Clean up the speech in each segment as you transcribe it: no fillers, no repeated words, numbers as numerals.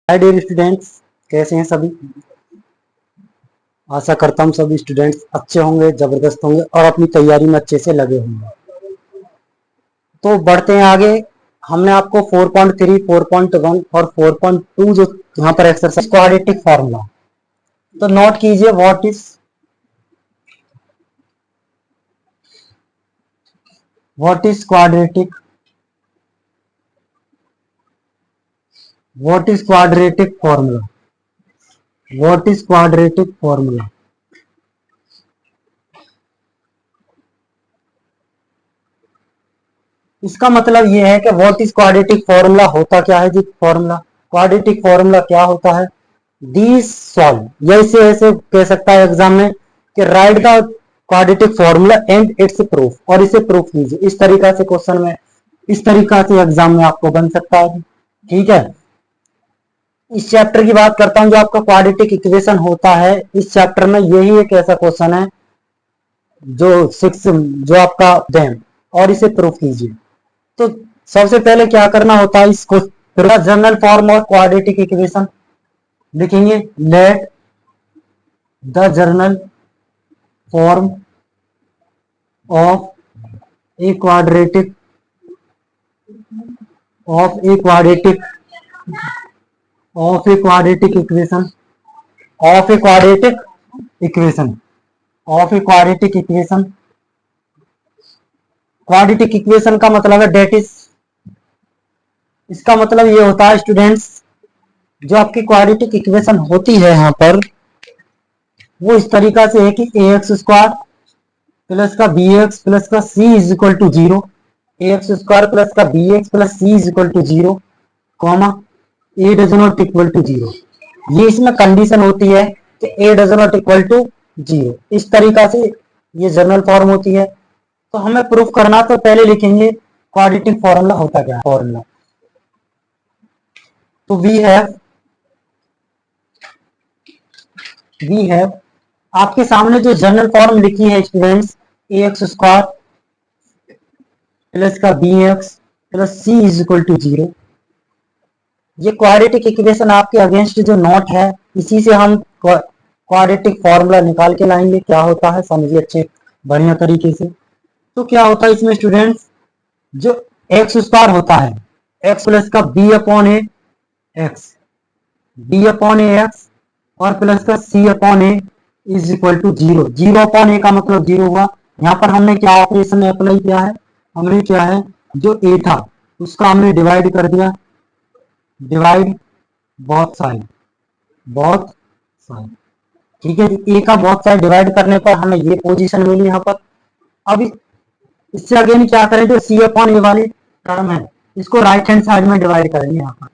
Hi dear students, कैसे हैं सभी। आशा करता हूँ सभी स्टूडेंट्स अच्छे होंगे, जबरदस्त होंगे और अपनी तैयारी में अच्छे से लगे होंगे। तो बढ़ते हैं आगे। हमने आपको 4.3, 4.1 और 4.2 जो यहाँ पर एक्सरसाइज क्वाड्रेटिक फार्मूला, तो नोट कीजिए what is quadratic, what is quadratic formula, what is quadratic formula. इसका मतलब यह है कि व्हाट इज क्वाड्रेटिक फॉर्मूला होता क्या है जी। फॉर्मूला, क्वाड्रेटिक फॉर्मूला क्या होता है। दिस सॉल्व, या इसे ऐसे कह सकता है एग्जाम में कि right the quadratic formula and it's proof, और इसे प्रूफ कीजिए। इस तरीका से क्वेश्चन में, इस तरीका से एग्जाम में आपको बन सकता है। ठीक है, इस चैप्टर की बात करता हूं जो आपका क्वाड्रेटिक इक्वेशन होता है। इस चैप्टर में यही एक ऐसा क्वेश्चन है जो 6 जो आपका दें, और इसे प्रूफ कीजिए। तो सबसे पहले क्या करना होता है, इसको general form of quadratic equation लिखेंगे। Let the general form of a quadratic of a quadratic of a quadratic equation of a quadratic equation of a quadratic equation. Quadratic equation का मतलब है डेट इज, इसका मतलब ये होता है students, जो आपकी क्वाड्रेटिक इक्वेशन होती है यहाँ पर, वो इस तरीका से है कि ए एक्स स्क्वायर प्लस का बी एक्स प्लस का c is equal to 0, a x square plus का b x plus c is equal to 0, comma a does not equal to 0। ये इसमें कंडीशन होती है कि a does not equal to 0। इस तरीका से ये जनरल फॉर्म होती है। तो हमें प्रूफ करना, तो पहले लिखेंगे क्वाड्रेटिक फॉर्मूला होता क्या है। फॉर्मूला, तो वी हैव आपके सामने जो जनरल फॉर्म लिखी है students, a x square plus का b x plus c is equal to 0। ये क्वाड्रेटिक इक्वेशन आपके अगेंस्ट जो नोट है, इसी से हम क्वाड्रेटिक फॉर्मूला निकाल के लाएंगे। क्या होता है समझिए अच्छे बढ़िया तरीके से। तो क्या होता है इसमें स्टूडेंट्स, जो एक्स स्क्वायर होता है, एक्स प्लस का b upon a x, b upon a x और प्लस का c upon a is equal to 0। 0 upon a का मतलब 0 हुआ। यहाँ पर हमने क्या ऑपरेशन अप्लाई किया है, हमने क्या है, जो ए था उसका हमने डिवाइड कर दिया, divide both side, both side. ठीक है, ए का बोथ साइड डिवाइड करने पर हमें ये पोजीशन मिली यहाँ पर। अब इससे अगेन क्या करें, जो सी अपॉन ए वाली टर्म है इसको राइट हैंड साइड में डिवाइड करेंगे यहाँ पर।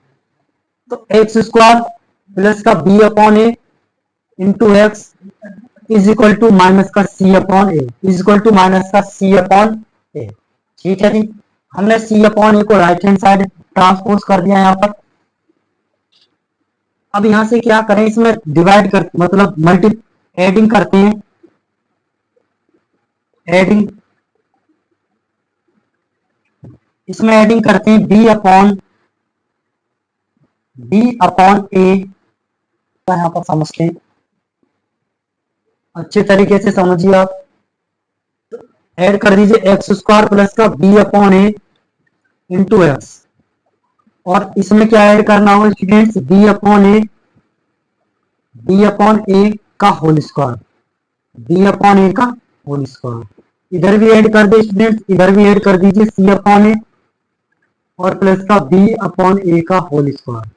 तो एक्स स्क्वायर प्लस का b upon a into x is equal to minus का c upon a, is equal to minus का सी अपॉन ए। ठीक है जी, हमने सी अपॉन ए को राइट हैंड साइड ट्रांसपोज कर दिया यहाँ पर। अब यहां से क्या करें, इसमें डिवाइड कर मतलब मल्टी एडिंग करते हैं, एडिंग, इसमें एडिंग करते हैं बी अपॉन ए। यहाँ पर समझते हैं, अच्छे तरीके से समझिए आप। ऐड कर दीजिए एक्स स्क्वायर प्लस का b upon a into x, और इसमें क्या ऐड करना होगा स्टूडेंट्स, बी अपॉन ए का whole square, B upon a का होल स्क्वायर। इधर भी ऐड कर दे स्टूडेंट्स, इधर भी ऐड कर दीजिए सी अपॉन ए और प्लस का बी अपॉन ए का होल स्क्वायर।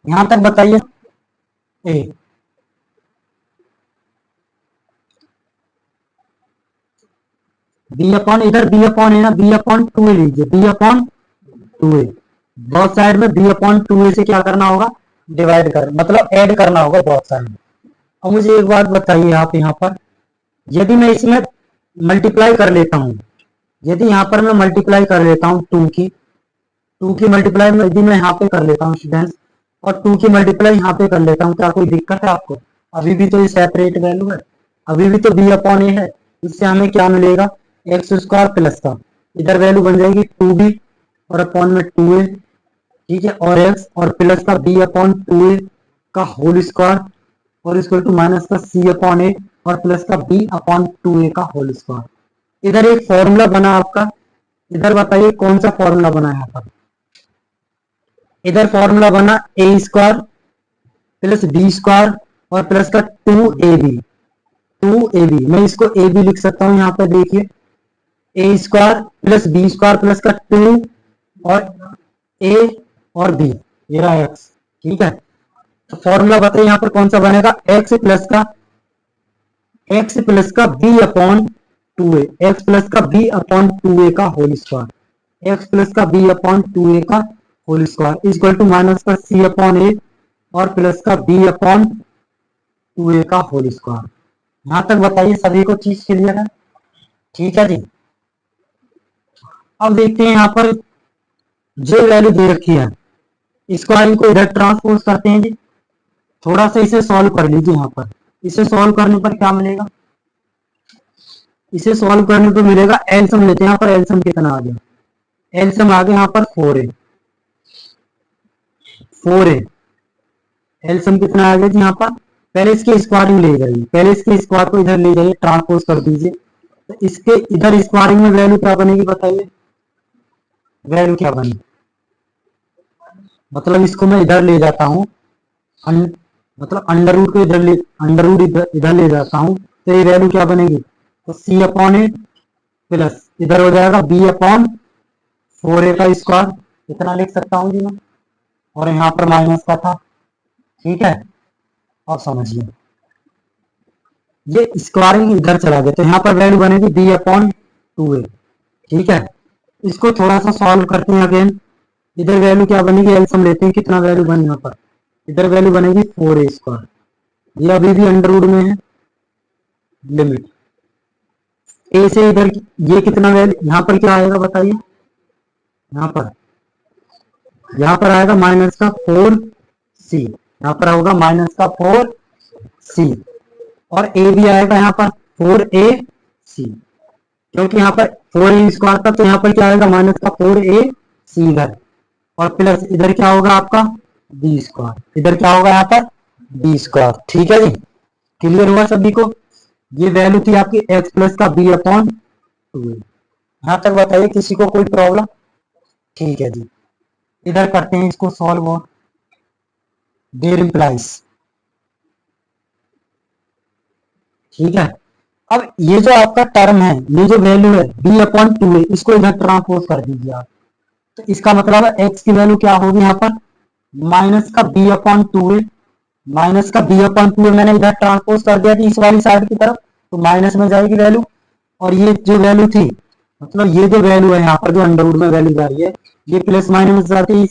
यहां तक बताइए ए, बी अपॉन, इधर बी अपॉन है ना, बी अपॉन 2 लीजिए, बी अपॉन 2 बहुत साइड में बी अपॉन 2 से क्या करना होगा, डिवाइड कर मतलब ऐड करना होगा बहुत साइड में। अब मुझे एक बात बताइए आप, यहाँ पर यदि मैं इसमें मल्टीप्लाई कर लेता हूँ, यदि यहाँ पर मैं मल्टीप्लाई कर लेता हूँ टू की मल्टीप्लाई में यदि मैं यहाँ पे कर लेता हूँ स्टूडेंट्स, और 2 की मल्टीप्लाई यहाँ पे कर लेता हूँ, क्या कोई दिक्कत है आपको। अभी भी तो ये सेपरेट वैल्यू है, अभी भी तो बी अपॉन ए है। इससे हमें क्या मिलेगा, एक्स स्क्वायर प्लस का इधर वैल्यू बन जाएगी 2b और अपॉन में 2a। ठीक है, और x और प्लस का b अपॉन 2a का होल स्क्वायर और इक्वल टू माइनस का c अपॉन a और प्लस का b अपॉन 2a का होल स्क्वायर। इधर एक फॉर्मूला बना आपका, इधर बताइए कौन सा फॉर्मूला बना है यहाँ पर। इधर फॉर्मूला बना a square plus b square और प्लस का 2ab। 2ab मैं इसको ab लिख सकता हूँ, यहाँ पर देखिए a square plus b square plus का 2 और a और b, ये रहा x। ठीक है, तो फॉर्मूला बताइए यहाँ पर कौन सा बनेगा, x प्लस का b upon 2a, x plus का b अपॉन 2a का होल स्क्वायर, x प्लस का b अपॉन 2a का whole square equal to minus का c अपॉन a और प्लस का b अपॉन 2a का होल स्क्वायर। यहां तक बताइए सभी को चीज क्लियर है। ठीक है जी, अब देखते हैं यहाँ पर जो वैल्यू दे रखी है इसको इनको इधर ट्रांसपोज करते हैं जी। थोड़ा सा इसे सॉल्व कर लीजिए। यहाँ पर इसे सॉल्व करने पर क्या मिलेगा, इसे सॉल्व करने पर मिलेगा एलसीएम लेते हैं। यहाँ पर एलसीएम कितना आ गया, एलसीएम आ गया यहाँ पर 4a। एलसीएम कितना आ गया जी यहाँ पर, पहले इसके स्क्वायरिंग ले जाइए, पहले इसके स्क्वायर को इधर ले जाइए, ट्रांसपोज कर दीजिए। तो इसके इधर स्क्वायरिंग में वैल्यू क्या बनेगी बताइए, वैल्यू क्या बनेगी, मतलब इसको मैं इधर ले जाता हूँ, मतलब अंडर रूट को इधर ले जाता हूँ, तो ये वैल्यू क्या बनेगी, तो c अपॉन ए प्लस इधर हो जाएगा b अपॉन 4a का स्क्वायर, इतना लिख सकता हूँ जी मैं, और यहाँ पर माइनस का था। ठीक है, अब समझिए ये स्क्वायरिंग इधर चला गया, तो यहाँ पर वैल्यू बनेगी b अपॉन 2a। ठीक है, इसको थोड़ा सा सॉल्व करते हैं अगेन। इधर वैल्यू क्या बनेगी, एलसीएम लेते हैं, कितना वैल्यू बने यहाँ पर, इधर वैल्यू बनेगी 4a स्क्वायर, ये अभी भी अंडर रूट में है, लिमिट a से इधर ये कितना वैल्यू यहाँ पर क्या आएगा बताइए, यहाँ पर आएगा माइनस का 4c, यहाँ पर होगा माइनस का 4c और a भी आएगा यहाँ पर 4ac, क्योंकि यहाँ पर 4a स्क्वायर था तो यहाँ पर क्या आएगा माइनस का 4ac इधर, और प्लस इधर क्या होगा आपका b स्क्वायर, इधर क्या होगा यहाँ पर b स्क्वायर। ठीक है जी, क्लियर हुआ सभी को। ये वैल्यू थी आपकी x प्लस का b अपॉन 2। यहाँ तक बताइए किसी को कोई प्रॉब्लम। ठीक है जी, इधर करते हैं इसको सॉल्व और देयर इंप्लाइज। ठीक है, अब ये जो आपका टर्म है, ये जो वैल्यू है b अपॉन 2 इसको इधर ट्रांसपोज कर दीजिए आप, तो इसका मतलब है x की वैल्यू क्या होगी यहाँ पर माइनस का b अपॉन 2, माइनस का b अपॉन 2 मैंने इधर ट्रांसपोज कर दिया थी इस वाली साइड की तरफ, तो माइनस में जाएगी वैल्यू, और ये जो वैल्यू थी मतलब ये जो वैल्यू है यहाँ पर जो अंडर रूट में वैल्यू जा रही है ये प्लस माइनस जाती है।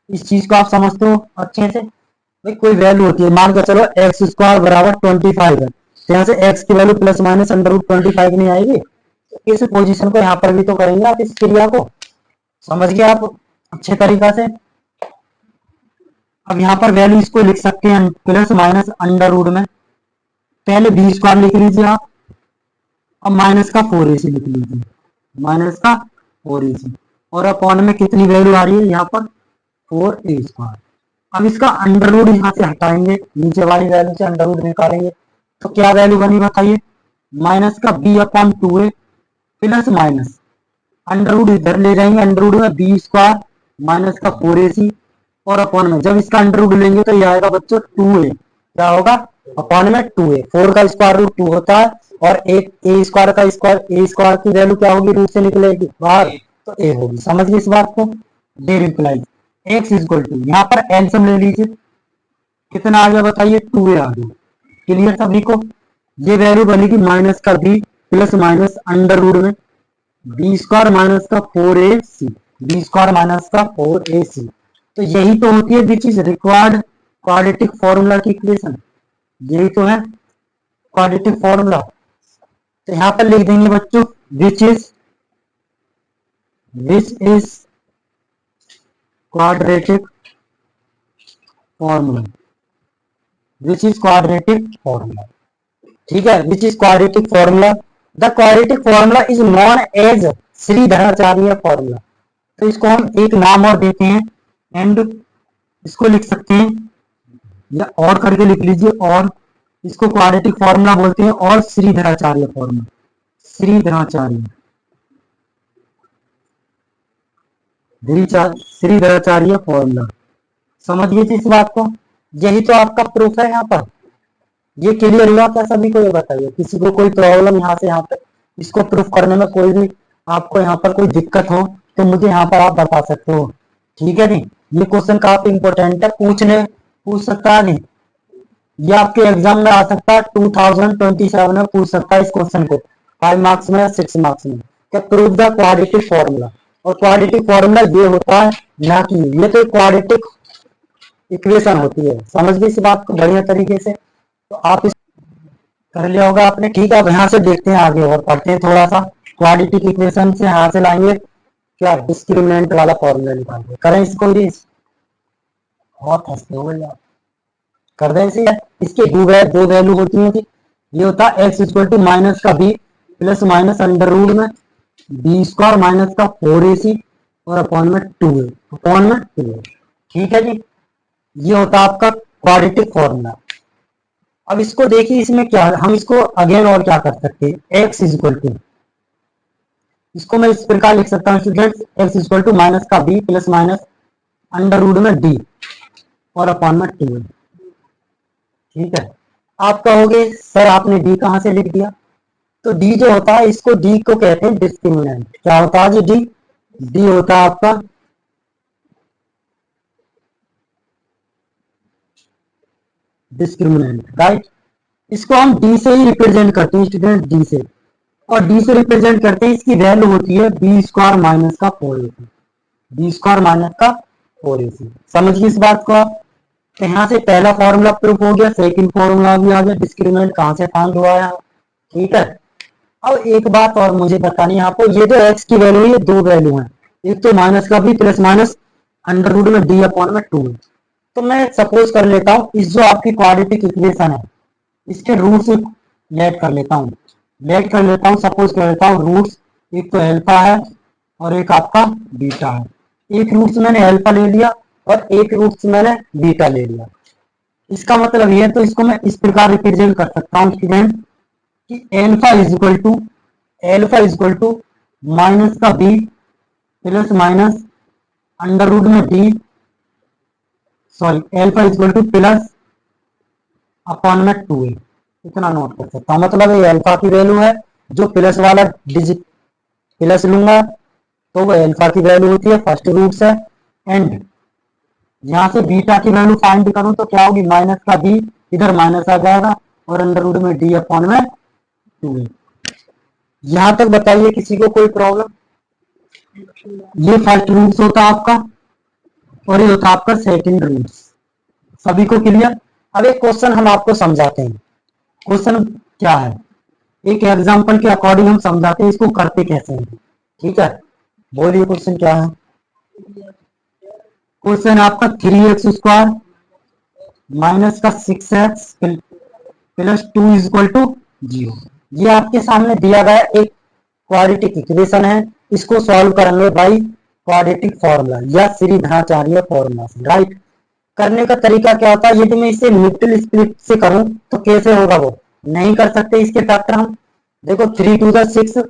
इस चीज को आप समझते हो अच्छे से, भाई कोई वैल्यू होती है, मान कर चलो एक्स स्क्वायर बराबर 25 है, तो यहाँ से x की value plus minus under root 25 नहीं आएगी, तो इस पोजीशन को यहाँ पर भी तो करेंगे आप, इस क्रिया को समझ गए आप अच्छे तरीका से। अब यहाँ पर वैल्यू इसको लिख सकते हैं प्लस माइनस अंडर रूट में, पहले b स्क्वायर लिख लीजिए आप, अब माइनस का 4ac लिख लीजिए, माइनस का 4ac, और अपॉन में कितनी वैल्यू आ रही है यहाँ पर 4a स्क्वायर। अब इसका अंडर रूट यहाँ से हटाएंगे, नीचे वाली वैल्यू से अंडर रूट निकालेंगे, तो क्या वैल्यू बनी बताइए, माइनस का b upon 2a plus minus under root इधर ले जाएंगे, अंडर रूट में b स्क्वायर माइनस का 4ac, और अपॉन में जब इसका अंडर रूट लेंगे तो ये आएगा बच्चों 2a, क्या होगा अपॉन में 2a, 4 का स्क्वायर रूट 2 होता है, और एक a स्क्वायर का स्क्वायर, a स्क्वायर की वैल्यू क्या होगी रूट से निकलेगी बाहर, तो a होगी। समझ ली इस बात को, there implies x equal to, यहाँ पर एलसीएम ले लीजिए, कितना आ गया बताइए 2a आ गया। क्लियर सभी को, ये वैल्यू बनेगी माइनस का b plus minus under root में b स्क्वायर माइनस का 4ac, b स्क्वायर माइनस का 4ac, तो यही तो होती है which is required quadratic formula की इक्वेशन, यही तो है क्वाड्रेटिक फॉर्मूला। तो यहाँ पर लिख देंगे बच्चों which is quadratic formula, which is quadratic formula. ठीक है, which is quadratic formula, the quadratic formula is known as Sridharacharya formula. तो इसको हम एक नाम और देते हैं एंड इसको लिख सकते हैं या और करके लिख लीजिए, और इसको क्वाड्रेटिक फॉर्मूला बोलते हैं, और श्रीधराचार्य फॉर्मूला, श्रीधराचार्य श्रीधराचार्य फॉर्मूला। समझिए इस बात को, यही तो आपका प्रूफ है यहाँ पर। ये क्लियर हुआ क्या सभी को? ये बताइए, किसी को कोई प्रॉब्लम यहाँ से यहाँ तक इसको प्रूफ करने में कोई भी आपको यहाँ पर कोई दिक्कत हो तो मुझे यहाँ पर आप बता सकते हो, ठीक है नहीं? ये क्वेश्चन काफी इंपॉर्टेंट है, पूछ सकता है नहीं, ये आपके एग्जाम में आ सकता है, 2027 में पूछ सकता है इस क्वेश्चन को, 5 मार्क्स में या 6 मार्क्स में। क्या प्रूव द क्वाड्रेटिक फॉर्मूला, और क्वाड्रेटिक फॉर्मूला ये होता है ना कि ये तो क्वाड्रेटिक इक्वेशन होती है। समझ गए इस बात को बढ़िया तरीके से? तो आप इस कर लिया होगा आपने, ठीक है। अब यहाँ से देखते हैं आगे और पढ़ते हैं थोड़ा सा क्वाड्रेटिक इक्वेशन से, यहाँ से लाएंगे क्या डिस्क्रिमिनेंट वाला फॉर्मूला निकालेंगे। करें इसको, ये बहुत हंसते हो आप, कर दें इसे। इसके दो वैल्यू होती है, ये होता है एक्स इक्वल टू माइनस का b plus minus under root में बी स्क्वायर माइनस का 4ac और अपॉन में 2a, अपॉन में 2a, ठीक है जी। ये होता है आपका क्वाड्रेटिक फॉर्मूला। अब इसको देखिए, इसमें क्या हम इसको अगेन और क्या कर सकते हैं, एक्स इज इक्वल टू, इसको मैं इस प्रकार लिख सकता हूँ students, x is equal to minus का b plus minus under root में डी और अपॉन में 2a, ठीक है। आप कहोगे सर आपने डी कहां से लिख दिया? तो डी जो होता है, इसको डी को कहते हैं डिस्क्रिमिनेंट। क्या होता है जी? डी, डी होता है आपका डिस्क्रिमिनेंट, राइट। इसको हम डी से ही रिप्रेजेंट करते हैं स्टूडेंट, डी से, और डी से रिप्रेजेंट करते हैं, इसकी वैल्यू होती है बी स्क्वायर माइनस का 4ac, बी स्क्वायर माइनस का 4ac। समझिए इस बात को आप। तो यहाँ से पहला फॉर्मूला प्रूफ हो गया, सेकंड फॉर्मूला भी आ गया, डिस्क्रिमिनेंट कहां से फाइंड हुआ है, ठीक है। अब एक बात और मुझे बतानी है आपको, ये जो एक्स की वैल्यू है, ये दो वैल्यू है, एक तो माइनस का b plus minus under root में डी अपॉन में 2। तो मैं सपोज कर लेता हूँ इस जो आपकी क्वाड्रेटिक इक्वेशन है, इसके रूट्स लेट कर लेता हूँ, सपोज कर लेता हूँ रूट्स, एक तो अल्फा है और एक आपका बीटा है। एक रूट्स मैंने अल्फा ले लिया और एक रूट्स मैंने बीटा ले लिया। इसका मतलब ये है, तो इसको मैं इस प्रकार रिप्रेजेंट कर सकता हूँ स्टूडेंट कि alpha is equal to minus का b plus minus under root में d, sorry alpha is equal to plus upon में 2a, इतना नोट कर सकता हूँ। मतलब ये अल्फा की वैल्यू है, जो प्लस वाला डिजिट प्लस लूंगा तो वो अल्फा की वैल्यू होती है, फर्स्ट रूट्स है। एंड यहाँ से बीटा की वैल्यू फाइंड करूं तो क्या होगी, माइनस का बी इधर माइनस आ जाएगा और अंडर रूट में डी अपॉन में 2a। यहां तक बताइए किसी को कोई प्रॉब्लम? ये फर्स्ट रूट्स होता है आपका और ये होता है आपका सेकंड रूट्स। सभी को क्लियर? अब एक क्वेश्चन हम आपको समझाते हैं। क्वेश्चन क्या है, एक एग्जांपल के अकॉर्डिंग हम समझाते हैं इसको करते कैसे हैं, ठीक है। बोलिए क्वेश्चन क्या है? क्वेश्चन आपका 3x स्क्वायर माइनस का 6x plus 2 is equal to 0। ये आपके सामने दिया गया एक क्वाड्रेटिक इक्वेशन है, इसको सॉल्व करेंगे बाई क्वाड्रेटिक फॉर्मूला या श्रीधराचार्य फॉर्मूला से, राइट। करने का तरीका क्या होता है, यदि मैं इसे मिडिल स्प्लिट से करूं तो कैसे होगा, वो नहीं कर सकते इसके फैक्टर हम। देखो 3 टू द 6,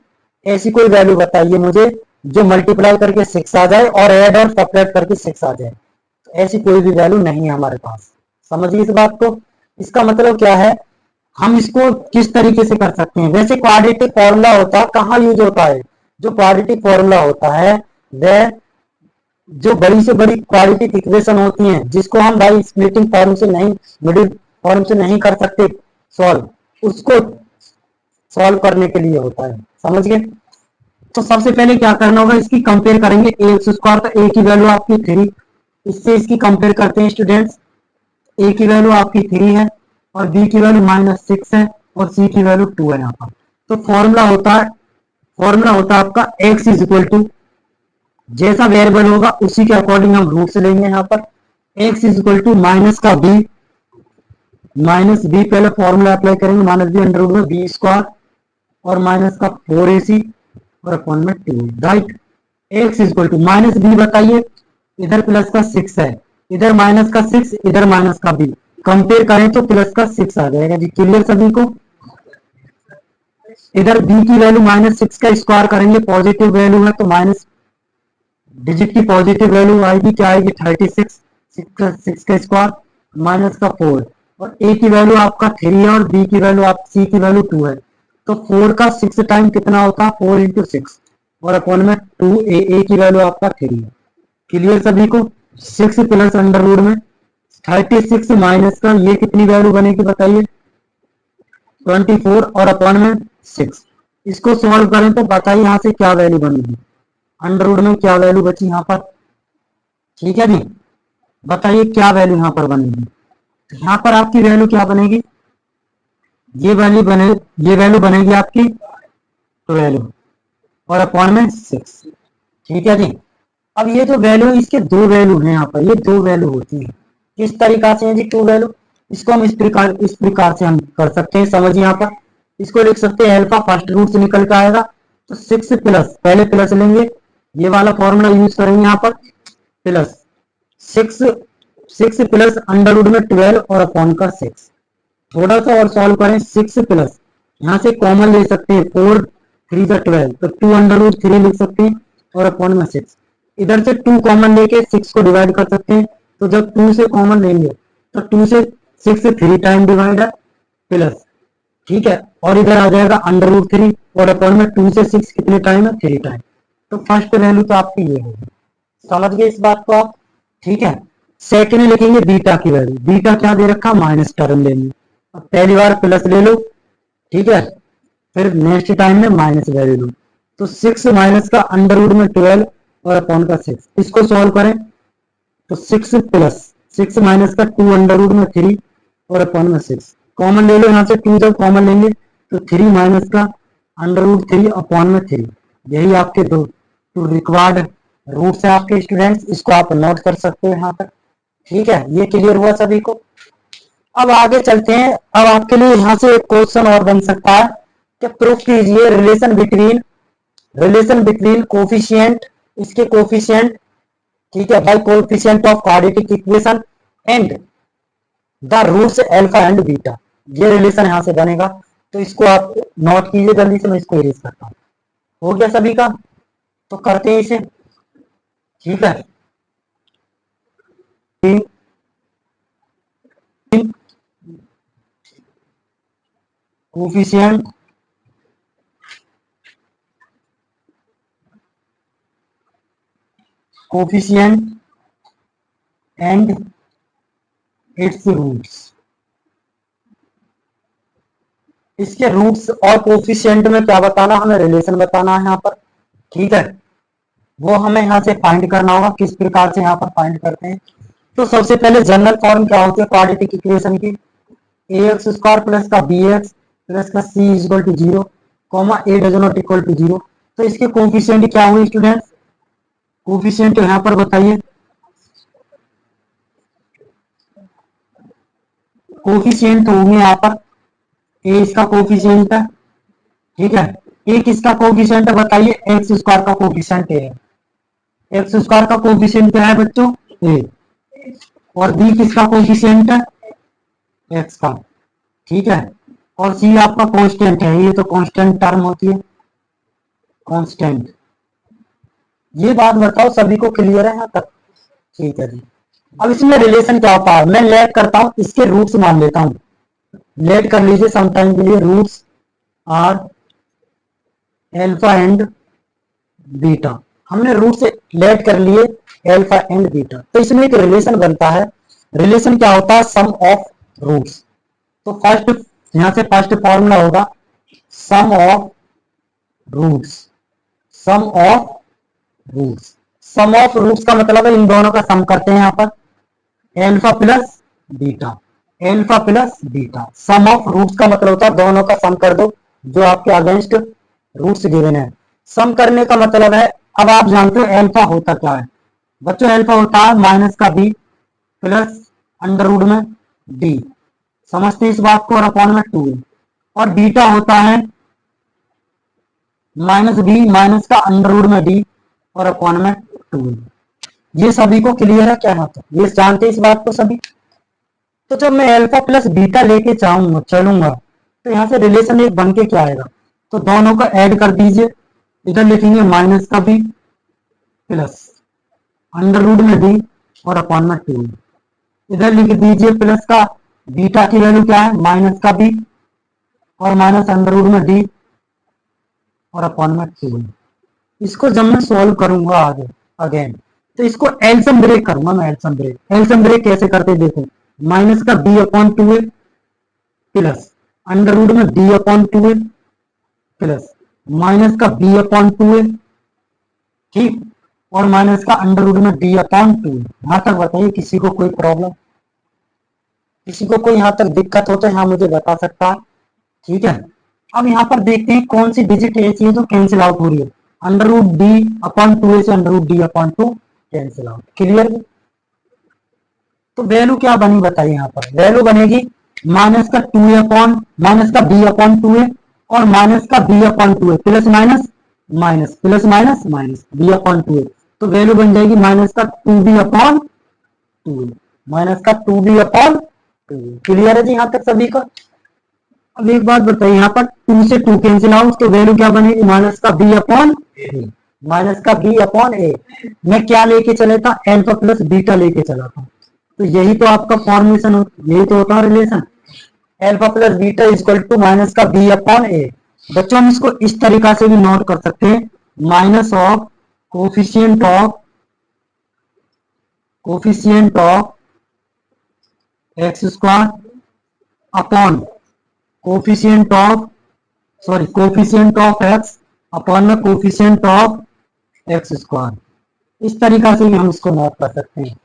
ऐसी कोई वैल्यू बताइए मुझे जो मल्टीप्लाई करके 6 आ जाए और ऐड और सब्ट्रैक्ट करके 6 आ जाए, तो ऐसी कोई भी वैल्यू नहीं है हमारे पास। समझिए इस बात को। इसका मतलब क्या है, हम इसको किस तरीके से कर सकते हैं। वैसे क्वाड्रेटिक फॉर्मूला होता है कहाँ यूज होता है, जो क्वाड्रेटिक फॉर्मूला होता है वह जो बड़ी से बड़ी क्वाड्रेटिक इक्वेशन होती हैं, जिसको हम बाई स्प्लिटिंग फॉर्म से नहीं, मिडिल फॉर्म से नहीं कर सकते सॉल्व, उसको सॉल्व करने के लिए होता है। समझ गए? तो सबसे पहले क्या करना होगा, इसकी कंपेयर करेंगे। ए एक्स स्क्वायर, तो ए की वैल्यू आपकी 3, इससे इसकी कंपेयर करते हैं स्टूडेंट्स। ए की वैल्यू आपकी 3 है और बी की वैल्यू -6 है और सी की वैल्यू 2 है यहाँ पर। तो फॉर्मूला होता है आपका एक्स इज इक्वल टू, जैसा वेरिएबल होगा उसी के अकॉर्डिंग हम रूट से लेंगे यहाँ पर। X is equal to minus का बी, माइनस बी पहले फॉर्मूला अप्लाई करेंगे, माइनस बी अंडर रूट में बी स्क्वायर और माइनस का 4ac और अपॉन में 2, right. X is equal to minus b बताइए, इधर प्लस का 6 है, इधर माइनस का 6, इधर माइनस का बी, कंपेयर करें तो प्लस का 6 आ जाएगा जी। क्लियर सभी को? इधर बी की वैल्यू -6 का स्क्वायर करेंगे, पॉजिटिव वैल्यू है तो माइनस डिजिट की पॉजिटिव वैल्यू आएगी, क्या आएगी 36, 6 का स्क्वायर माइनस का 4, और ए की वैल्यू आपका 3 है और बी की वैल्यू आप सी की वैल्यू 2 है, तो 4 का 6 टाइम कितना होता है 4 इंटू 6 और अपॉन में 2, ए की वैल्यू आपका 3 है। क्लियर सभी को? 6 प्लस अंडर रूट में 36 माइनस का ये कितनी वैल्यू बनेगी बताइए 24 और अपॉन में 6। इसको सॉल्व करें तो बताइए यहाँ से क्या वैल्यू बनेगी, अंडर रूट में क्या वैल्यू बची यहाँ पर। ठीक है जी, बताइए क्या वैल्यू यहाँ पर बनेगी। तो यहाँ पर आपकी वैल्यू क्या बनेगी, ये वैल्यू बनेगी आपकी 12 और अपॉन में 6। ठीक है जी। अब ये जो वैल्यू, इसके दो वैल्यू हैं यहाँ पर, ये दो वैल्यू होती है। किस तरीका से है जी टू वैल्यू, इसको हम इस प्रकार से हम कर सकते हैं, समझिए यहाँ पर इसको लिख सकते हैं अल्फा फर्स्ट रूट से निकल के आएगा, तो 6 प्लस, पहले प्लस लेंगे, ये वाला फॉर्मूला यूज करेंगे यहाँ पर, प्लस 6 प्लस अंडर रूट में 12 और अपॉन का 6। थोड़ा सा और सॉल्व करें, 6 प्लस यहाँ से कॉमन ले सकते हैं, 4 3 का 12, तो 2 अंडर रूट 3 लिख सकते हैं और अपॉन में 6। इधर से 2 कॉमन लेके 6 को डिवाइड कर सकते हैं, तो जब 2 से कॉमन लेंगे तो 2 से 6 3 टाइम डिवाइड है प्लस, ठीक है, और इधर आ जाएगा अंडर रूट 3 और अपॉन में 2 से 6 कितने टाइम है 3 टाइम। तो फर्स्ट वैल्यू तो आपकी ये होगी, समझ गए इस बात को आप? ठीक है। सेकंड में लिखेंगे बीटा की वैल्यू, बीटा क्या दे रखा माइनस टर्म लेंगे, अब पहली बार प्लस ले लो, ठीक है, फिर नेक्स्ट टाइम में माइनस वैल्यू लो, तो 6 माइनस का अंडर रूट में 12 और अपॉन का 6, इसको सॉल्व करें तो 6 प्लस 6 माइनस का 2 अंडर रूट में 3 और अपॉन में 6, कॉमन ले लो यहाँ से 2, जब कॉमन लेंगे तो 3 माइनस का अंडर रूट 3 अपॉन में 3, यही आपके दो रिक्वायर्ड रूट्स है आपके स्टूडेंट्स, इसको आप नोट कर सकते हो यहाँ पर। ठीक है, ये क्लियर हुआ सभी को? अब आगे चलते हैं। अब आपके लिए यहाँ से एक क्वेश्चन और बन सकता है कि प्रूफ कीजिए रिलेशन बिटवीन कोफिशिएंट, इसके कोफिशिएंट, ठीक है भाई, coefficient of quadratic equation and the roots alpha and beta, ये रिलेशन यहाँ से बनेगा, तो इसको आप नोट कीजिए जल्दी से, मैं इसको इरेज करता हूँ। हो गया सभी का? तो करते हैं इसे, ठीक है। कोफिशिएंट एंड इट्स रूट्स, इसके रूट्स और कोफिशिएंट में क्या बताना, हमें रिलेशन बताना है यहाँ पर, ठीक है, वो हमें यहाँ से फाइंड करना होगा। किस प्रकार से यहाँ पर फाइंड करते हैं, तो सबसे पहले जनरल फॉर्म क्या होती है क्वाड्रेटिक इक्वेशन की, ax स्क्वायर प्लस का bx प्लस का c equal to 0 comma a does not equal to 0। तो इसके कोफिशिएंट क्या हुए स्टूडेंट्स, कोफिशिएंट यहाँ पर बताइए, कोफिशिएंट होंगे यहाँ पर, a इसका कोफिशिएंट है, ठीक है, a किसका कोफिशिएंट है बताइए, एक्स स्क्वायर का कोफिशिएंट है, एक्स स्क्वायर का कोफिशिएंट क्या है बच्चों a, और b किसका कोफिशिएंट है एक्स का, ठीक है, और c आपका कांस्टेंट है, ये तो कांस्टेंट टर्म होती है, कांस्टेंट। ये बात बताओ सभी को क्लियर है यहाँ तक? ठीक है जी। अब इसमें रिलेशन क्या होता है, मैं लेट करता हूं, इसके रूट्स मान लेता हूं, लेट कर लीजिए सम टाइम के लिए, roots are alpha and beta, हमने रूट से लेट कर लिए एल्फा एंड बीटा, तो इसमें एक रिलेशन बनता है। रिलेशन क्या होता है, सम ऑफ रूट्स। तो फर्स्ट यहां से फर्स्ट फॉर्मूला होगा sum of roots, sum of roots, sum of roots का मतलब है इन दोनों का सम करते हैं यहाँ पर, alpha plus beta, alpha plus beta, sum of roots का मतलब होता है दोनों का सम कर दो जो आपके अगेंस्ट रूट्स गिवन है। सम करने का मतलब है, अब आप जानते हो एल्फा होता क्या है बच्चों, एल्फा होता है माइनस का बी प्लस अंडर रूट में डी, समझते हैं इस बात को, और अपॉन में 2, और बीटा होता है माइनस बी माइनस का अंडर रूट में डी और अपॉन में 2। ये सभी को क्लियर है क्या यहाँ तक? ये जानते हैं इस बात को सभी? तो जब मैं अल्फा प्लस बीटा लेके चलूंगा तो यहाँ से रिलेशन एक बन के क्या आएगा? तो दोनों का ऐड कर दीजिए, इधर लिखेंगे माइनस का बी प्लस अंडर रूट में डी और अपॉन में 2। इधर लिख दीजिए प्लस का बीटा की वैल्यू क्या है? माइनस का बी और माइनस अंडर रूट में डी और अपॉन में 2। इसको जब मैं सॉल्व करूंगा आगे अगेन तो इसको एलसम ब्रेक करूंगा मैं। एलसम ब्रेक कैसे करते देखो, माइनस का b upon 2 plus under root में डी अपॉन 2 प्लस माइनस का बी अपॉन 2, ठीक, और माइनस का अंडर रूट में डी अपॉन 2। यहां तक बताइए किसी को कोई प्रॉब्लम, किसी को कोई यहाँ तक दिक्कत हो तो यहाँ मुझे बता सकता है, ठीक है। अब यहाँ पर देखते हैं कौन सी डिजिट ऐसी है जो कैंसिल आउट हो रही है। अंडर रूट डी अपॉन 2 से under root d upon 2 cancel out, clear. तो वैल्यू क्या बनी बताइए, यहाँ पर वैल्यू बनेगी माइनस का 2 अपॉन माइनस का बी अपॉन 2 और माइनस का b upon 2 plus minus minus plus minus minus b upon 2। तो वैल्यू बन जाएगी माइनस का 2b अपॉन 2, माइनस का 2b अपॉन 2। क्लियर है जी यहाँ तक सभी का? अब एक बात बताइए, यहाँ पर 2 से 2 कैंसिल आउट तो वैल्यू क्या बनेगी? माइनस का b अपॉन ए, माइनस का b अपॉन ए। मैं क्या लेके चला था? अल्फा प्लस बीटा लेके चला था। तो यही तो आपका फॉर्मेशन यही तो होता है relation, alpha plus beta equal to minus का b अपॉन ए। बच्चों हम इसको इस तरीका से भी नोट कर सकते हैं, minus of coefficient of x square upon coefficient of x upon में कोफिशिएंट ऑफ एक्स स्क्वायर। इस तरीका से भी हम इसको नोट कर सकते हैं।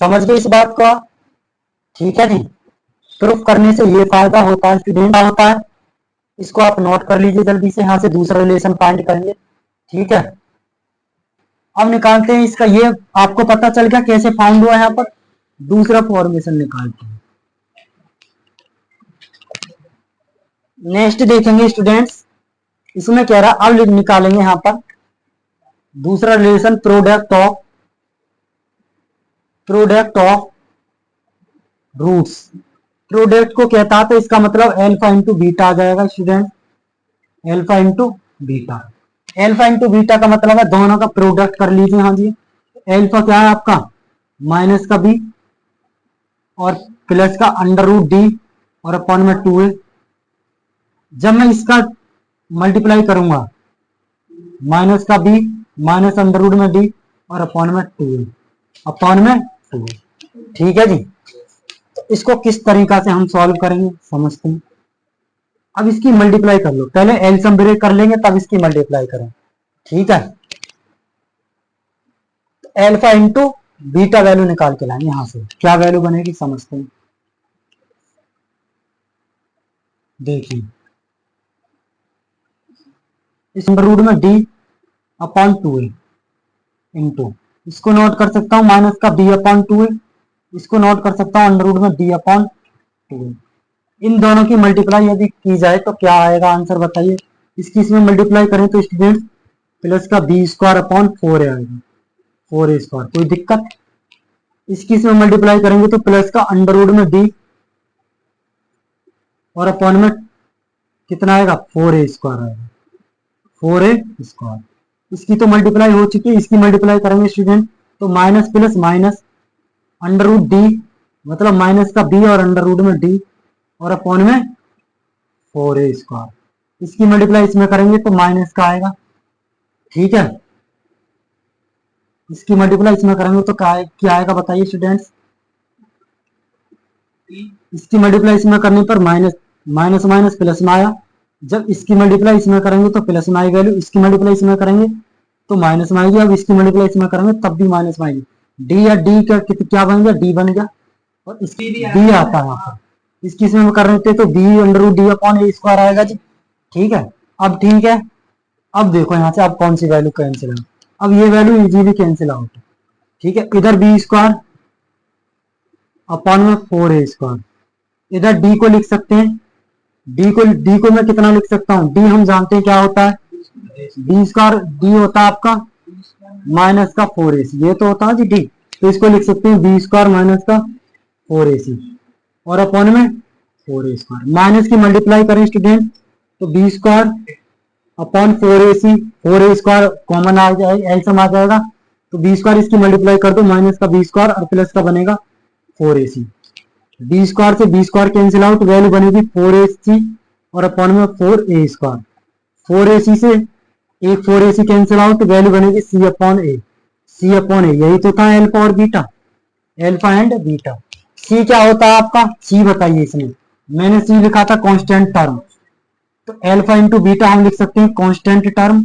समझ गए इस बात को? ठीक है जी। प्रूफ करने से ये फायदा होता है स्टूडेंट, होता है इसको आप नोट कर लीजिए जल्दी से। यहां से दूसरा रिलेशन फाइंड करेंगे, ठीक है। अब निकालते हैं इसका, ये आपको पता चल गया कैसे फाउंड हुआ। यहाँ पर दूसरा फॉर्मेशन निकालते हैं। नेक्स्ट देखेंगे स्टूडेंट्स, इसमें कह रहा अब निकालेंगे यहाँ पर दूसरा relation, product of roots. Product को कहता है तो इसका मतलब अल्फा इंटू बीटा आ जाएगा student, alpha into beta. Alpha into beta का मतलब है दोनों का प्रोडक्ट कर लीजिए। हाँ जी, अल्फा क्या है आपका? माइनस का बी और प्लस का अंडर रूट डी और अपॉन में 2 है। जब मैं इसका मल्टीप्लाई करूंगा, माइनस का बी माइनस अंडर रूट में डी और अपॉन में 2 अपॉन में 2, ठीक है जी। तो इसको किस तरीका से हम सॉल्व करेंगे समझते हैं। अब इसकी मल्टीप्लाई कर लो, पहले एलसीएम ब्रेक कर लेंगे तब इसकी मल्टीप्लाई करें, ठीक है। अल्फा इंटू बीटा वैल्यू निकाल के लाएंगे, यहां से क्या वैल्यू बनेगी समझते हैं। देखिए इस अंडर रूट में डी अपॉन 2 इंटू, इसको नोट कर सकता हूं माइनस का बी अपॉन 2, इसको नोट कर सकता हूं अंडर रूट में डी अपॉन 2। इन दोनों की मल्टीप्लाई यदि की जाए तो क्या आएगा आंसर बताइए। इसकी इसमें मल्टीप्लाई करें तो स्टूडेंट प्लस का बी स्क्वायर अपॉन 4 आएगा, 4a स्क्वायर, कोई दिक्कत। इसकी इसमें मल्टीप्लाई करेंगे तो प्लस का अंडर रूट में डी और अपॉन में कितना आएगा? 4a स्क्वायर आएगा, 4a स्क्वायर। इसकी तो मल्टीप्लाई हो चुकी है, इसकी मल्टीप्लाई करेंगे स्टूडेंट तो minus plus minus under root d, मतलब माइनस का बी और अंडर रूट में डी और अपॉन में 4a स्क्वायर। इसकी मल्टीप्लाई इसमें करेंगे तो माइनस का आएगा, ठीक है। इसकी मल्टीप्लाई इसमें करेंगे तो क्या आएगा बताइए स्टूडेंट्स। इसकी मल्टीप्लाई इसमें करने पर माइनस माइनस माइनस प्लस में आया। जब इसकी मल्टीप्लाई इसमें करेंगे तो प्लस में आई वैल्यू, इसकी मल्टीप्लाई इसमें करेंगे तो माइनस में आएगी। अब इसकी मल्टीप्लाई इसमें करेंगे तब भी माइनस में आएगी। डी या डी का क्या बन गया? डी बन गया, और इसकी डी आता है यहाँ पर। इसकी इसमें कर रहे थे तो b under root d upon a square आएगा जी, ठीक है। अब ठीक है, अब देखो यहाँ से अब कौन सी वैल्यू कैंसिल आउट, अब ये वैल्यू इजीली कैंसिल आउट, ठीक है। इधर बी स्क्वायर अपॉन में 4a स्क्वायर, इधर डी को लिख सकते हैं, डी को मैं कितना लिख सकता हूँ? डी हम जानते हैं क्या होता है, डी स्क्वायर, डी होता है आपका माइनस का 4ac, ये तो होता है जी डी, तो इसको लिख सकते हैं बी स्क्वायर माइनस का 4ac और अपॉन में 4a स्क्वायर। माइनस की मल्टीप्लाई करें स्टूडेंट तो b square upon 4ac, 4a square common आ जाएगा, एलसीएम आ जाएगा, तो बी स्क्वायर इसकी मल्टीप्लाई कर दो माइनस का बी स्क्वायर और प्लस का बनेगा 4ac। बी स्क्वायर से b square cancel out, value बनेगी 4ac और अपॉन में 4a स्क्वायर। 4ac से एक 4ac कैंसिल आउट, वैल्यू बनेगी c अपॉन ए। c अपॉन ए यही तो था एल्फा और beta, alpha and beta. c क्या होता है आपका, c बताइए इसमें, मैंने c लिखा था कांस्टेंट टर्म, तो एल्फा इंटू बीटा हम लिख सकते हैं कांस्टेंट टर्म,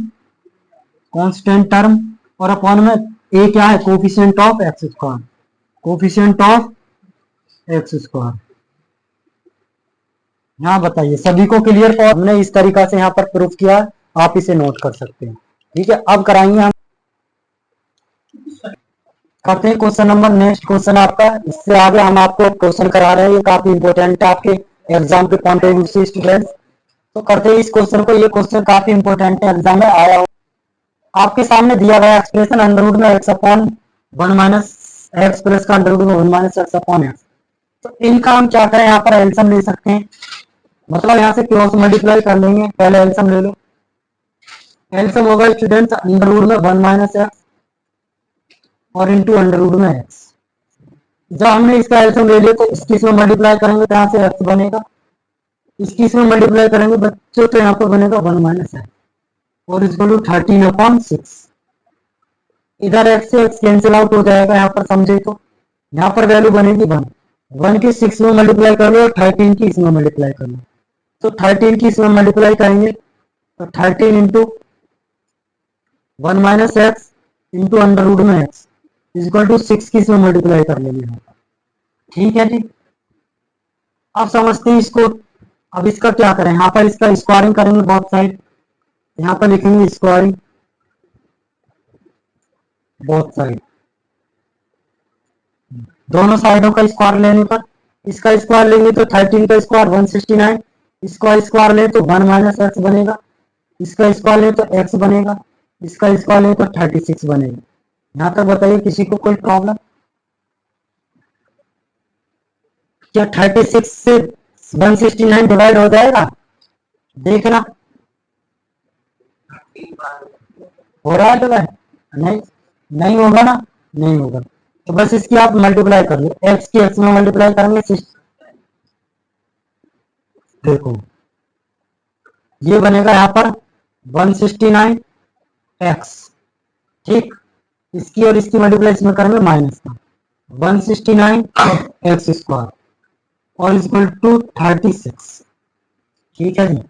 कांस्टेंट टर्म और अपॉन में ए क्या है, coefficient of x square, coefficient of x square. यहाँ बताइए सभी को क्लियर, फॉर हमने इस तरीका से यहाँ पर प्रूफ किया, आप इसे नोट कर सकते हैं। ठीक है, अब कराएंगे हम, करते हैं क्वेश्चन नंबर, नेक्स्ट क्वेश्चन आपका, इससे आगे हम आपको क्वेश्चन करा रहे हैं, ये काफी इंपॉर्टेंट है आपके एग्जाम के पॉइंट ऑफ व्यू से स्टूडेंट्स। तो करते हैं इस क्वेश्चन को, ये क्वेश्चन काफी इंपॉर्टेंट है, एग्जाम में आया हो। आपके सामने दिया गया एक्सप्रेशन अंडर रूट में x upon 1 minus x plus का अंडर रूट में 1 माइनस एक्स अपॉन एक्स, तो इनका हम क्या करें, यहाँ पर एलसीएम ले सकते हैं, मतलब यहाँ से क्रॉस मल्टीप्लाई कर लेंगे, पहले एलसीएम ले लो। एलसीएम होगा स्टूडेंट्स अंडर रूट में 1 माइनस एक्स और इंटू अंडर रूट में एक्स। जब हमने इसका एलसीएम ले लिया तो इसकी इसमें मल्टीप्लाई करेंगे तो यहाँ से एक्स बनेगा, इसकी इसमें मल्टीप्लाई करेंगे बच्चों तो यहाँ पर बनेगा 1 माइनस एक्स और इक्वल टू 13 अपॉन 6। इधर एक्स से एक्स कैंसिल आउट हो जाएगा, यहाँ पर समझे तो यहाँ पर वैल्यू बनेगी 1, 1 की 6 में मल्टीप्लाई कर लो और 13 की इसमें मल्टीप्लाई कर लो, तो 13 की इसमें मल्टीप्लाई करेंगे तो 13 into 1 minus x into under root में एक्स इक्वल टू 6 की इसमें मल्टीप्लाई कर लेंगे। ठीक है जी, अब समझते हैं इसको। अब इसका क्या करें, यहाँ पर इसका स्क्वायरिंग करेंगे बोथ साइड, यहाँ पर लिखेंगे स्क्वायरिंग बोथ साइड, दोनों साइडों का स्क्वायर लेने पर, इसका स्क्वायर लेंगे तो 13 का स्क्वायर 169, इसका स्क्वायर ले तो 1 माइनस एक्स बनेगा, इसका स्क्वायर ले तो एक्स बनेगा, इसका स्क्वायर ले तो 36 बनेगा। यहाँ तक बताइए किसी को कोई प्रॉब्लम, क्या 36 से 169 डिवाइड हो जाएगा, देखना हो रहा है डिवाइड, नहीं नहीं होगा ना, नहीं होगा, तो बस इसकी आप मल्टीप्लाई कर लो, एक्स की एक्स में मल्टीप्लाई करेंगे, देखो ये बनेगा यहाँ पर 169 एक्स, ठीक, इसकी और इसकी मल्टीप्लाई इसमें करेंगे माइनस का 169 एक्स स्क्वायर और इक्वल टू 36। ठीक है जी,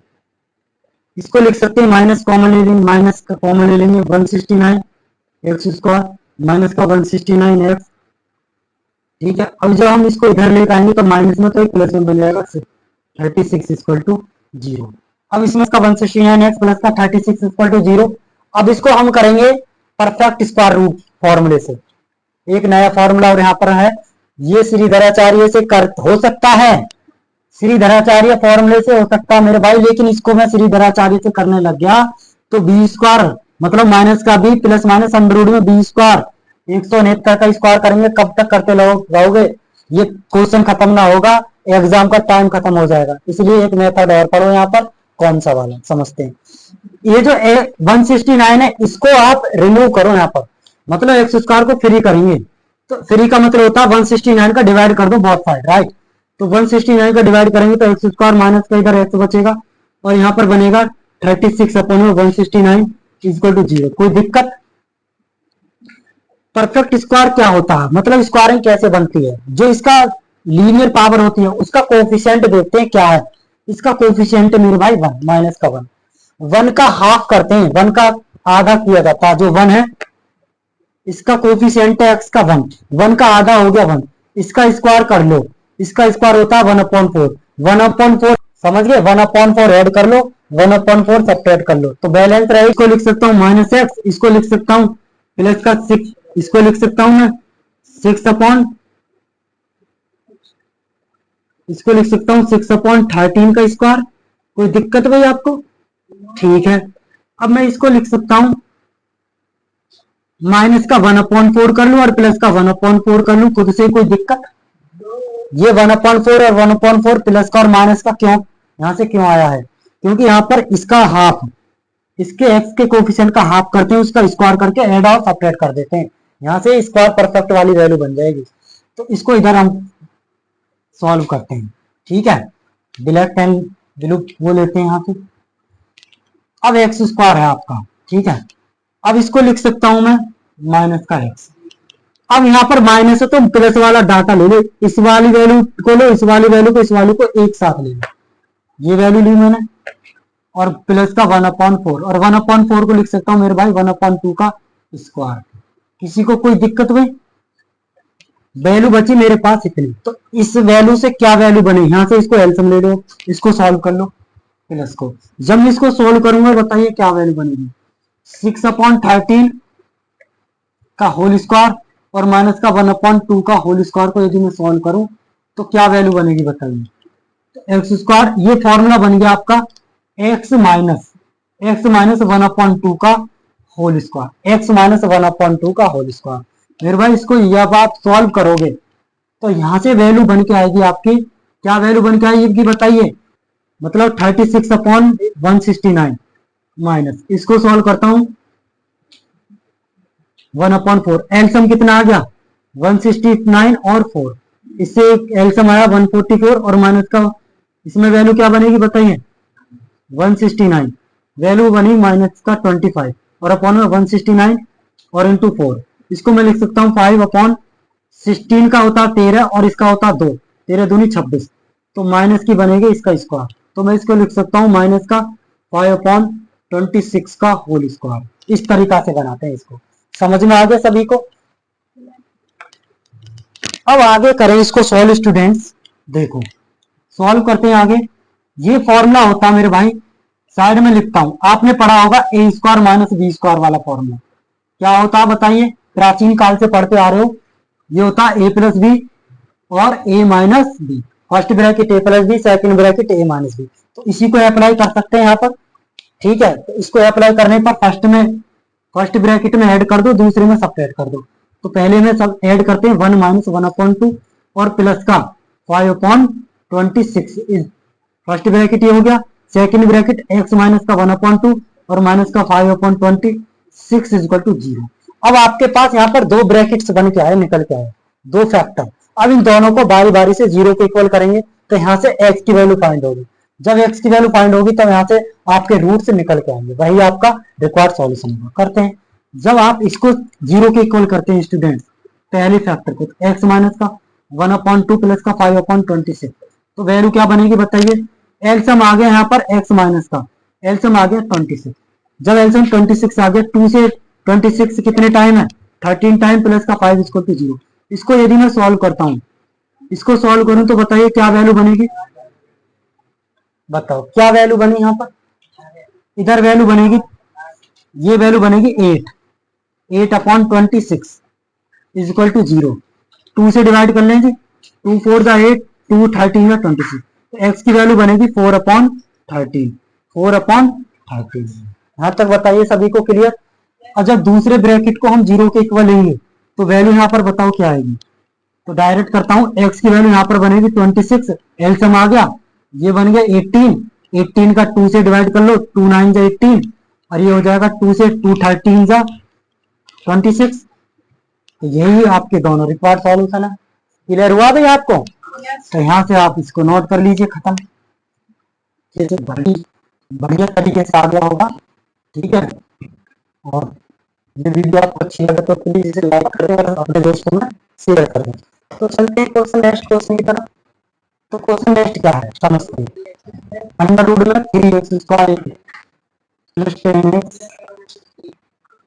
इसको लिख सकते हैं माइनस कॉमन ले लेंगे, माइनस का कॉमन ले लेंगे 169 एक्स स्क्वायर माइनस का 169 एक्स। ठीक है, अब जब हम इसको इधर लेकर आएंगे तो माइनस में तो एक प्लस में बन जाएगा 36 इक्वल टू 0। अब इसमें इसका 169 एक्स प्लस का 36 इक्वल टू 0। अब इसको हम करेंगे परफेक्ट स्क्वायर रूट फॉर्मूले से, एक नया फॉर्मूला और यहाँ पर है, ये श्रीधराचार्य से कर हो सकता है, श्रीधराचार्य फॉर्मूले से हो सकता है मेरे भाई, लेकिन इसको मैं श्रीधराचार्य से करने लग गया तो बी स्क्वायर मतलब माइनस का b plus minus under root में बी स्क्वायर 169 का स्क्वायर करेंगे, कब तक करते रहोगे, ये क्वेश्चन खत्म ना होगा, एग्जाम का टाइम खत्म हो जाएगा, इसलिए एक मेथड और पढ़ो यहाँ पर, कौन सा वाला समझते हैं। ये जो 169 है इसको आप रिमूव करो यहाँ पर, मतलब एक्स स्क्वायर को फ्री करेंगे, तो फ्री का मतलब होता है 169 का डिवाइड कर दो बोथ साइड, राइट, तो 169 का डिवाइड करेंगे तो एक्स स्क्वायर माइनस का इधर एक्स बचेगा और यहाँ पर बनेगा 36 अपॉन 169 इक्वल टू 0। कोई दिक्कत, परफेक्ट स्क्वायर क्या होता है, मतलब स्क्वायरिंग कैसे बनती है, जो इसका लीनियर पावर होती है उसका कोफिशिएंट देखते हैं क्या है, इसका कोफिशिएंट मेरे भाई 1 माइनस का 1, 1 का हाफ करते हैं, 1 का आधा किया जाता है, जो 1 है इसका कोफिशिएंट है एक्स का 1, 1 का आधा हो गया 1, इसका स्क्वायर कर लो, इसका स्क्वायर होता है 1/4, 1/4 समझ गए, 1/4 ऐड कर लो, 1/4 सब्ट्रैक्ट कर लो, तो बैलेंस रहेगा, इसको लिख सकता हूँ माइनस एक्स, इसको लिख सकता हूँ प्लस का 6, इसको लिख सकता हूँ मैं 6 अपॉन, इसको लिख सकता हूँ 6/13 का स्क्वायर। कोई दिक्कत भाई आपको, ठीक है, अब मैं इसको लिख सकता हूँ माइनस का 1/4 कर लूं और प्लस का 1/4 कर लूं, खुद से कोई दिक्कत? ये 1/4 और 1/4 प्लस का और माइनस का क्यों यहां से क्यों आया है? क्योंकि यहाँ पर इसका हाफ, इसके एक्स के कोफिशिएंट का हाफ करते हैं, उसका स्क्वायर करके एड और सेपरेट कर देते हैं, यहाँ से स्क्वायर परफेक्ट वाली वैल्यू बन जाएगी। तो इसको इधर हम सॉल्व करते हैं, ठीक है। ब्लैक पेन ब्लू वो लेते हैं यहाँ पे। अब एक्स स्क्वायर है आपका, ठीक है। अब इसको लिख सकता हूं मैं माइनस का एक्स। अब यहाँ पर माइनस है तो प्लस वाला डाटा ले लो, इस वाली वैल्यू को लो, इस वाली वैल्यू को, इस वाली को एक साथ ले लो, ये वैल्यू ली मैंने, और प्लस का 1/4 और 1/4 को लिख सकता हूँ मेरे भाई 1/2 का स्क्वायर। किसी को कोई दिक्कत हुई? वैल्यू बची मेरे पास इतनी, तो इस वैल्यू से क्या वैल्यू बने, यहां से इसको एलसीएम ले लो, इसको सॉल्व कर लो प्लस को। जब मैं इसको सोल्व करूंगा बताइए क्या वैल्यू बनेगी। 6/13 का होल स्क्वायर और माइनस का 1/2 का होल स्क्वायर को यदि मैं सोल्व करूं तो क्या वैल्यू बनेगी बताइए। तो एक्स स्क्वायर, ये फॉर्मूला बन गया आपका एक्स माइनस 1/2 का होल स्क्वायर, एक्स माइनस 1/2 का होल स्क्वायर। मेरे भाई इसको जब आप सॉल्व करोगे तो यहां से वैल्यू बन के आएगी आपकी, क्या वैल्यू बन के आएगी बताइए, मतलब 36/169 माइनस, इसको सॉल्व करता हूं 1/4, एलसीएम कितना आ गया 169 और 4, इससे एलसीएम आया 144 और माइनस का इसमें वैल्यू क्या बनेगी बताइए 169, वैल्यू बनी माइनस का 25 और अपॉन में 169 और इंटू 4, इसको मैं लिख सकता हूँ 5/16 का होता 13 और इसका होता 2, 13 दूनी 26, तो माइनस की बनेगी इसका स्क्वायर, तो मैं इसको लिख सकता हूँ माइनस का 5/26 का होल स्क्वायर। इस तरीका से बनाते हैं इसको, समझ में आ गया सभी को। अब आगे करें इसको सॉल्व स्टूडेंट्स, देखो सॉल्व करते हैं आगे। ये फॉर्मूला होता है मेरे भाई, साइड में लिखता हूं, आपने पढ़ा होगा ए स्क्वायर माइनस बी स्क्वायर वाला फॉर्मूला, क्या होता है बताइए, प्राचीन काल से पढ़ते आ रहे हो, ये होता है ए प्लस बी और ए minus B, first bracket a plus B, second bracket A minus B, तो इसी को अप्लाई कर सकते हैं यहाँ पर, ठीक है। तो इसको अप्लाई करने पर फर्स्ट ब्रैकेट में ऐड कर दो, दूसरे में सब्ट्रैक्ट कर दो, तो पहले में सब ऐड करते हैं 1 माइनस 1/2 और प्लस का 5/26, फर्स्ट ब्रैकेट ये हो गया, सेकंड ब्रैकेट x माइनस का 1/2 और माइनस का 5/26 इक्वल टू 0। अब आपके पास यहाँ पर दो ब्रैकेट्स बन के आए, निकल के आए दो फैक्टर, अब इन दोनों को बारी बारी से 0 को इक्वल करेंगे, तो यहाँ से x की वैल्यू फाइंड होगी, जब x की वैल्यू फाइंड होगी तब यहाँ से आपके रूट से निकल के आएंगे, वही आपका रिक्वायर्ड सॉल्यूशन होगा। करते हैं, जब आप इसको 0 के इक्वल करते हैं स्टूडेंट्स पहले फैक्टर को, तो x माइनस का 1/2 प्लस का 5/26, तो वैल्यू क्या बनेगी बताइए, एलसीएम आ गया यहाँ पर x माइनस का, एलसीएम आ गया 26, जब एलसीएम 26 आ गया, 2 से 26 कितने टाइम है 13 टाइम, प्लस का 5 इक्वल टू 0। इसको यदि मैं सॉल्व करता हूं, इसको सॉल्व करूं तो बताइए क्या वैल्यू बनेगी, बताओ क्या वैल्यू बनी यहाँ पर, इधर वैल्यू बनेगी, ये वैल्यू बनेगी 8/26 इज इक्वल टू 0, 2 से डिवाइड कर लेंगे, 2 4 जा 8, 2 13 जा 26, तो x की वैल्यू बनेगी 4/13, 4/13। यहां तक बताइए सभी को क्लियर। और जब दूसरे ब्रैकेट को हम 0 के इक्वल लेंगे तो वैल्यू यहाँ पर बताओ क्या आएगी, तो डायरेक्ट करता हूं, x की वैल्यू यहाँ पर बनेगी 26, एलसीएम आ गया, ये बन गया 18, 18 का 2 से डिवाइड कर लो, 2 9 जा 18 और ये हो जाएगा 2 से 2 13 जा 26, तो यही आपके दोनों रिक्वायर्ड सॉल्यूशन है। क्लियर हुआ भाई आपको? तो यहाँ से आप इसको नोट कर लीजिए, खत्म, बढ़िया तरीके से आ गया होगा, ठीक है। और ये वीडियो आपको अच्छी लगे तो प्लीज इसे लाइक करें और अपने दोस्तों में शेयर करें। तो चलते हैं क्वेश्चन नेक्स्ट क्वेश्चन की तरफ। तो क्वेश्चन नेक्स्ट क्या है समझते हैं, अंडर रूट में 3x square plus 10x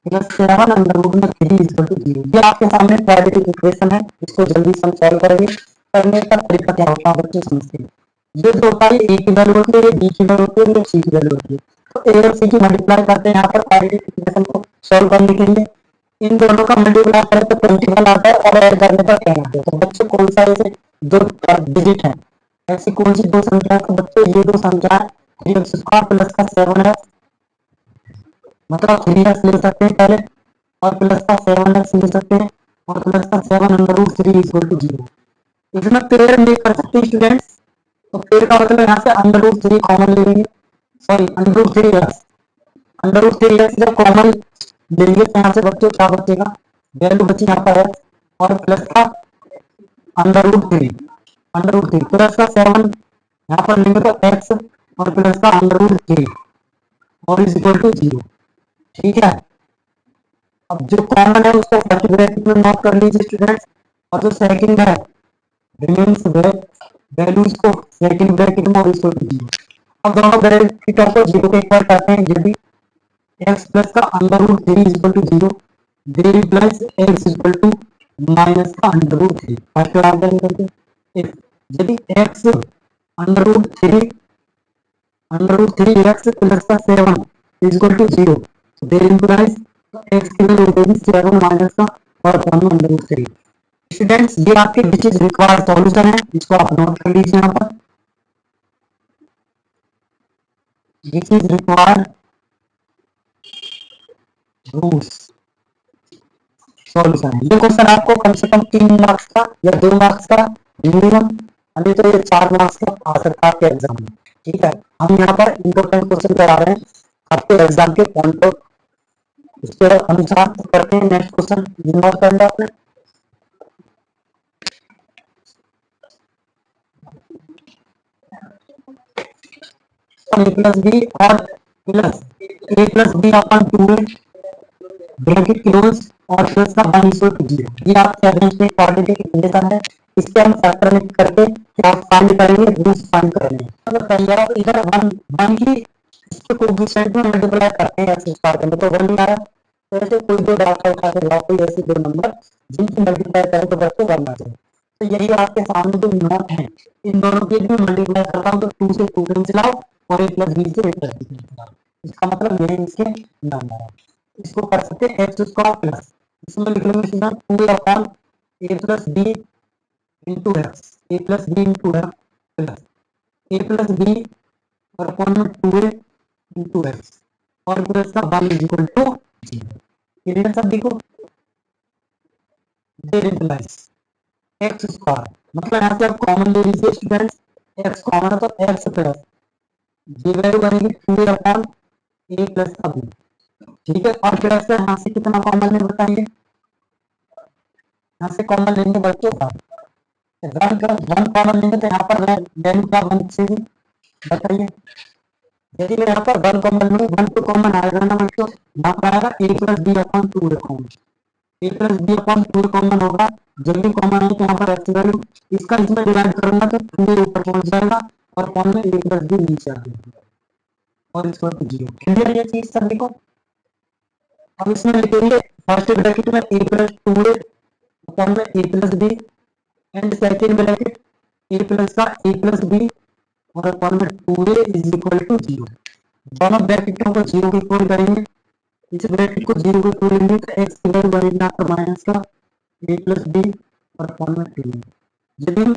plus 7 under root में 3 इक्वल टू 0, ये आपके सामने क्वाड्रेटिक इक्वेशन है, इसको जल्दी से हम सॉल्व करेंगे। करने का तरीका क्या होता है बच्चे समझते हैं, ये जो होता है a की वैल्यू होती है, b की वैल्यू होती है, ये c की वैल्यू होती है, तो a और c की मल्टीप्लाई करते हैं यहाँ पर क्वाड्रेटिक इक्वेशन को सॉल्व करने के लिए, इन दोनों का मल्टीप्लाई करें तो 21 आता है और ऐड करने पर 10 आता है। तो बच्चों कौन सा ऐसे दो डिजिट है, ऐसी कौन सी दो संख्या, तो बच्चों ये दो संख्या 3x स्क्वायर प्लस का 7x, मतलब 3x ले सकते हैं पहले, और प्लस का 7x ले सकते हैं और प्लस का 7 अंडर रूट 3 इक्वल टू 0। इसमें पेड़ मेक कर सकते हैं स्टूडेंट्स। तो पेड़ का मतलब यहाँ से अंडर रूट 3 कॉमन ले लेंगे, sorry under root 3x, under root 3x जब कॉमन लेंगे तो यहाँ से बच्चों क्या बचेगा, वैल्यू बची यहाँ पर है और प्लस का under root 3, under root 3 plus का 7 यहाँ पर लेंगे तो x और प्लस का अंडर रूट 3 और इज इक्वल टू 0। ठीक है, अब जो कॉमन है उसको फर्स्ट ब्रैकेट में नोट कर लीजिए स्टूडेंट्स, और जो सेकंड है रिमेन्स वैल्यूज को सेकंड ब्रैकेट में और इसको दीजिए। अब दोनों ब्रैकेटों को जीरो के इक्वल करते हैं, यदि x प्लस का under root 3 is equal to 0, there implies x is equal to minus का अंडर रूट 3। फर्स्ट ऑर्डर करके यदि x under root 3 x plus का 7 is equal to 0, there implies x की वैल्यू होगी 7 माइनस का और upon under root 3। Students ये आपके विच इज रिक्वायर्ड सॉल्यूशन है, इसको आप नोट कर लीजिए यहाँ पर, which is required roots solution है। ये क्वेश्चन आपको कम से कम 3 मार्क्स का या 2 मार्क्स का मिनिमम, अभी तो ये 4 मार्क्स का आ सकता है आपके एग्जाम में। ठीक है, हम यहाँ पर इंपॉर्टेंट क्वेश्चन करा रहे हैं आपके एग्जाम के पॉइंट ऑफ इसके अनुसार करते हैं। नेक्स्ट क्वेश्चन नोट कर लिया आपने, ए प्लस बी और plus a plus B upon 2 bracket close और प्लस का 1 इक्वल टू 0। ये आपके अगेंस्ट में क्वाड्रेटिक इक्वेशन है, इसके हम फैक्टर करके क्या फाइंड करेंगे, रूट्स फाइंड करेंगे। अगर पहले आप इधर 1 की इसके कोएफिशिएंट में मल्टीप्लाई करते हैं एक्स स्क्वायर में तो 1 आ रहा है, तो ऐसे कोई दो डाटा उठा के लाओ, कोई ऐसे दो नंबर जिनकी मल्टीप्लाई करें तो बच्चे 1 आ जाए। तो यही आपके सामने जो नोट है, इन दोनों के भी मल्टीप्लाई करता हूँ तो 2 से 2 कैंसिल आउट और a प्लस बी से a plus b cancel out. इसका मतलब यही इसके नंबर है। इसको कर सकते हैं एक्स स्क्वायर प्लस, इसमें लिख लेंगे सीधा 2 upon a plus b into x, a plus b into x plus a plus b और अपॉन में 2a इंटू एक्स और प्लस का 1 इज इक्वल टू 0। क्लियर सब देखो, देयर इम्प्लाइज एक्स स्क्वायर मतलब यहाँ से आप कॉमन ले लीजिए स्टूडेंट्स, एक्स कॉमन है तो एक्स प्लस ये वैल्यू बनेगी 2 अपॉन ए प्लस का बी। ठीक है, और प्लस से यहाँ से कितना कॉमन ले बताएंगे, यहाँ से कॉमन लेंगे बच्चों का 1 कॉमन लेंगे तो यहाँ पर वैल्यू क्या बन जाएगी बताइए। यदि मैं यहाँ पर 1 कॉमन लूँ 1 तो कॉमन आएगा ना बच्चों, यहाँ पर आएगा ए प्लस बी अपॉन 2 कॉमन, ए प्लस बी अपॉन 2 कॉमन होगा, जब भी कॉमन है तो यहाँ पर एक्स वैल्यू इसका इसमें डिवाइड करूंगा तो 2 ऊपर पहुंच जाएगा और कॉमन में ए प्लस बी नीचे आ जाएगा और इसको 0। क्लियर ये चीज सर देखो। अब इसमें लिखेंगे फर्स्ट ब्रैकेट में ए प्लस 2 अपॉन में a plus b and second bracket a plus का ए प्लस बी और अपॉन में 2a इज इक्वल टू 0। दोनों ब्रैकेटों को 0 के इक्वल करेंगे, इस ब्रैकेट को 0 के इक्वल करेंगे तो x की वैल्यू बनेगी आपका माइनस का a प्लस बी और अपॉन में 2। यदि हम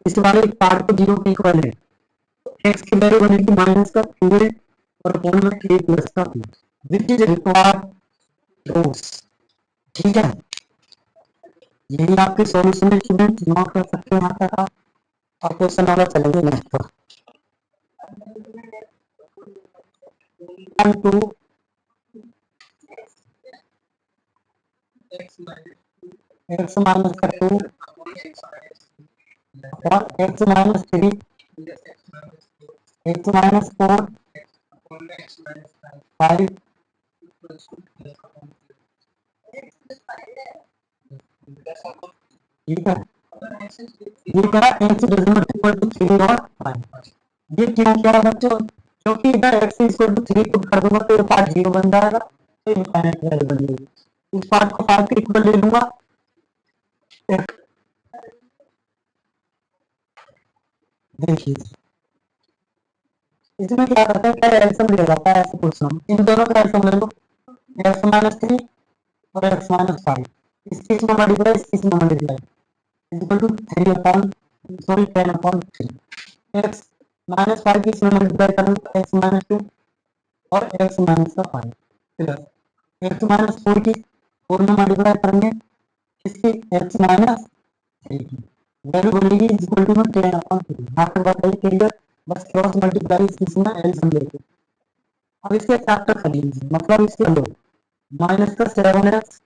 इस वाले पार्ट को 0 के इक्वल है तो x की वैल्यू बनेगी माइनस का 2a और अपॉन में a प्लस का b, which is required roots. ठीक है, यही आपके सॉल्यूशन है स्टूडेंट, नोट कर सकते हैं यहाँ तक आप। अब क्वेश्चन वाला चलेंगे नेक्स्ट पर। 1 2 एक्स माइनस का 2 और एक्स माइनस 3 एक्स माइनस 4 5 ठीक है, ये करा एक्स डेसिमल इक्वल टू 3 और 5। ये क्यों किया बच्चों, क्योंकि इधर एक्स इक्वल टू 3 पुट कर दूंगा तो ये पार्ट 0 बन जाएगा तो इनफाइनाइट वैल्यू बन जाएगी। इस पार्ट को 5 के इक्वल ले लूंगा, देखिए इसमें क्या करते हैं, पहले एल्सियम लिया जाता है, ऐसे पूछ रहा हूँ, इन दोनों का एल्सियम ले लो, एक्स माइनस 3 और एक्स माइनस 5, इसकी इसमें मल्टीप्लाई इसकी इसमें multiply equal to 3 upon sorry 10 upon 3, x minus 5 की इसमें मल्टीप्लाई करें तो एक्स माइनस 2 और एक्स माइनस का 5 प्लस एक्स माइनस 4 की 4 में मल्टीप्लाई करेंगे इसकी एक्स माइनस 3 की वैल्यू बनेगी इज इक्वल टू में 10/3। यहाँ पर बताइए क्लियर, बस क्रॉस मल्टीप्लाई इसमें एलसीएम लेके अब इसके फैक्टर कर लीजिए, मतलब इसके लो माइनस का 7x,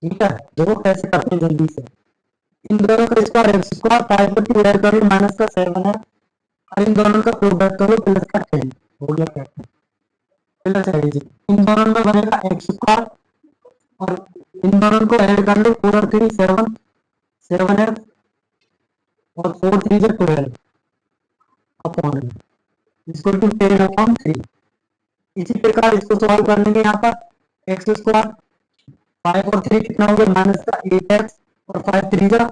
ठीक है। देखो कैसे करते हैं जल्दी से, इन दोनों का स्क्वायर एक्स स्क्वायर 5 पर 2 ऐड करो माइनस का 7 है और इन दोनों का प्रोडक्ट करो प्लस का 10 हो गया फैक्टर प्लस है जी। इन दोनों में बनेगा एक्स स्क्वायर और इन दोनों को ऐड कर लो 4 और 3 7 7x और 4 3 से 12 अपॉन इसको टू 10/3। इसी प्रकार इसको सॉल्व कर लेंगे यहाँ पर एक्स स्क्वायर 5 और 3 कितना हो गया माइनस का 8x और 5 3 जा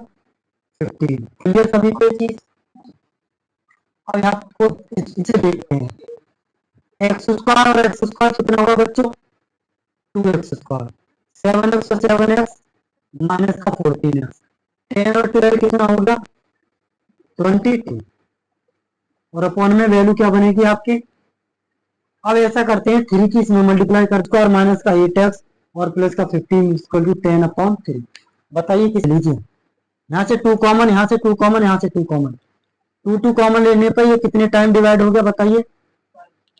15। क्लियर सभी को ये चीज। और यहाँ को इसे देखते हैं एक्स स्क्वायर और एक्स स्क्वायर कितना होगा बच्चों 2x स्क्वायर 7x और 7x माइनस का 14x 10 और 12 कितना होगा 22 और अपॉन में वैल्यू क्या बनेगी आपकी। अब ऐसा करते हैं 3 की इसमें मल्टीप्लाई कर दो और माइनस का 8x और प्लस का 15 इक्वल टू 10/3। बताइए किस लीजिए, यहाँ से 2 कॉमन, यहाँ से 2 कॉमन, यहाँ से 2 कॉमन, 2 कॉमन लेने पर ये कितने टाइम डिवाइड हो गया बताइए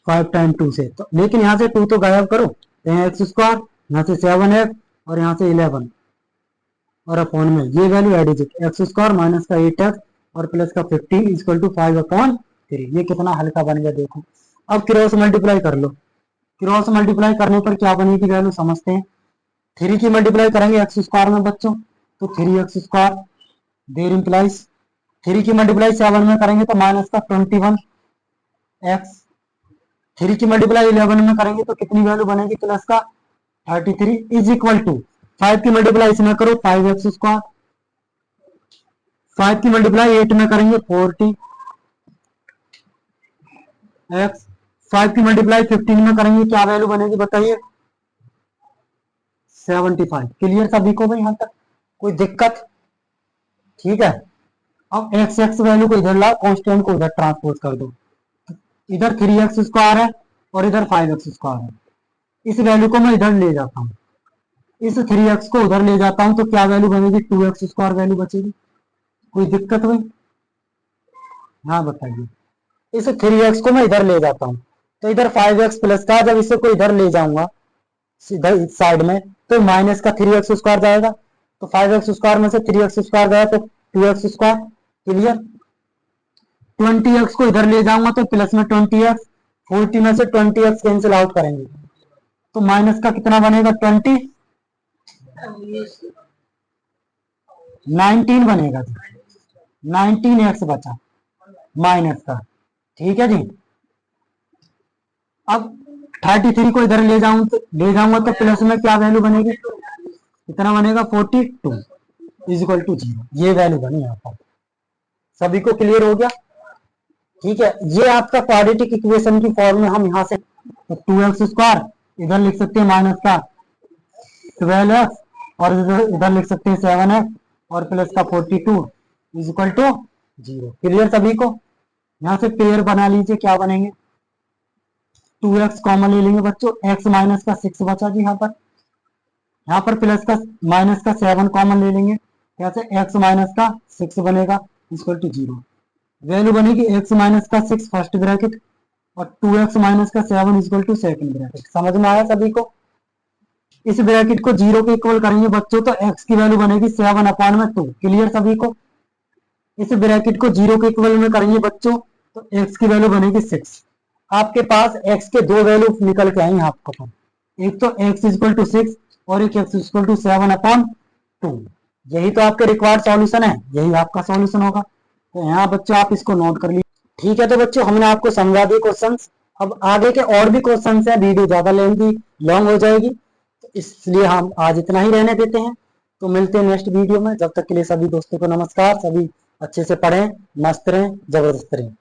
5 टाइम 2 से। तो लेकिन यहाँ से 2 तो गायब करो, एक्स स्क्वायर यहाँ से 7x और यहाँ से 11 और अपॉन में ये value add x square minus का 8x और प्लस का 15 इक्वल टू 5/3। ये कितना हल्का बन गया देखो। अब क्रॉस मल्टीप्लाई कर लो, क्रॉस मल्टीप्लाई करने पर क्या बनेगी वैल्यू समझते हैं। 3 की मल्टीप्लाई करेंगे एक्स स्क्वायर में बच्चों तो 3x स्क्वायर देर इंप्लाइज 3 की मल्टीप्लाई 7 में करेंगे तो माइनस का 21x 3 की मल्टीप्लाई 11 में करेंगे तो कितनी वैल्यू बनेगी प्लस का 33 इज इक्वल टू 5 की मल्टीप्लाई इसमें करो 5x स्क्वायर 5 की मल्टीप्लाई 8 में करेंगे 40x 5 की मल्टीप्लाई 15 में करेंगे क्या वैल्यू बनेगी बताइए 75। क्लियर सभी को भाई यहाँ तक कोई दिक्कत, ठीक है। अब एक्स एक्स वैल्यू को इधर लाओ, कांस्टेंट को इधर ट्रांसपोज कर दो, इधर 3x स्क्वायर है और इधर 5x स्क्वायर है, इस वैल्यू को मैं इधर ले जाता हूँ, इस 3x को उधर ले जाता हूँ तो क्या वैल्यू बनेगी 2x स्क्वायर वैल्यू बचेगी। कोई दिक्कत भाई, हाँ बताइए। इस 3x को मैं इधर ले जाता हूँ तो इधर 5x प्लस का जब इसे को इधर ले जाऊंगा इधर साइड में तो माइनस का 3x स्क्वायर जाएगा, तो 5x स्क्वायर में से 3x स्क्वायर गया तो 2x स्क्वायर। क्लियर, 20x को इधर ले जाऊंगा तो प्लस में 20x 40 में से 20x कैंसिल आउट करेंगे तो माइनस का कितना बनेगा 19 बनेगा, 19x बचा माइनस का, ठीक है जी। अब 33 को इधर ले जाऊंगा तो प्लस में क्या वैल्यू बनेगी कितना बनेगा 42 इज इक्वल टू 0। ये वैल्यू बनी यहाँ पर, सभी को क्लियर हो गया, ठीक है। ये आपका क्वाड्रेटिक इक्वेशन की फॉर्म में हम यहाँ से 2x स्क्वायर इधर लिख सकते हैं माइनस का 12x और इधर लिख सकते हैं 7x और प्लस का 42 इज इक्वल टू 0। क्लियर सभी को, यहाँ से पेयर बना लीजिए क्या बनेंगे 2x कॉमन ले लेंगे बच्चों, x माइनस का 6 बचा जी यहाँ पर प्लस का माइनस का 7 कॉमन ले लेंगे, कैसे x माइनस का 6 बनेगा इक्वल टू 0। वैल्यू बनेगी x माइनस का 6 फर्स्ट ब्रैकेट और 2x माइनस का 7 इक्वल टू सेकंड ब्रैकेट। समझ में आया सभी को। इस ब्रैकेट को 0 के इक्वल करेंगे बच्चों तो x की वैल्यू बनेगी 7/2। क्लियर सभी को। इस ब्रैकेट को 0 के इक्वल में करेंगे बच्चों तो x की वैल्यू बनेगी 6। आपके पास x के दो वैल्यू निकल के आएंगे आपको तो, एक तो x इक्वल टू 6 और एक x इक्वल टू 7/2। यही तो आपके रिक्वायर्ड सॉल्यूशन है, यही आपका सॉल्यूशन होगा। तो यहाँ बच्चों आप इसको नोट कर लीजिए, ठीक है। तो बच्चों हमने आपको समझा दिए क्वेश्चंस, अब आगे के और भी क्वेश्चंस है, वीडियो ज्यादा लेंगी लॉन्ग हो जाएगी तो इसलिए हम आज इतना ही रहने देते हैं। तो मिलते हैं नेक्स्ट वीडियो में, जब तक के लिए सभी दोस्तों को नमस्कार। सभी अच्छे से पढ़ें, मस्त रहें, जबरदस्त रहें।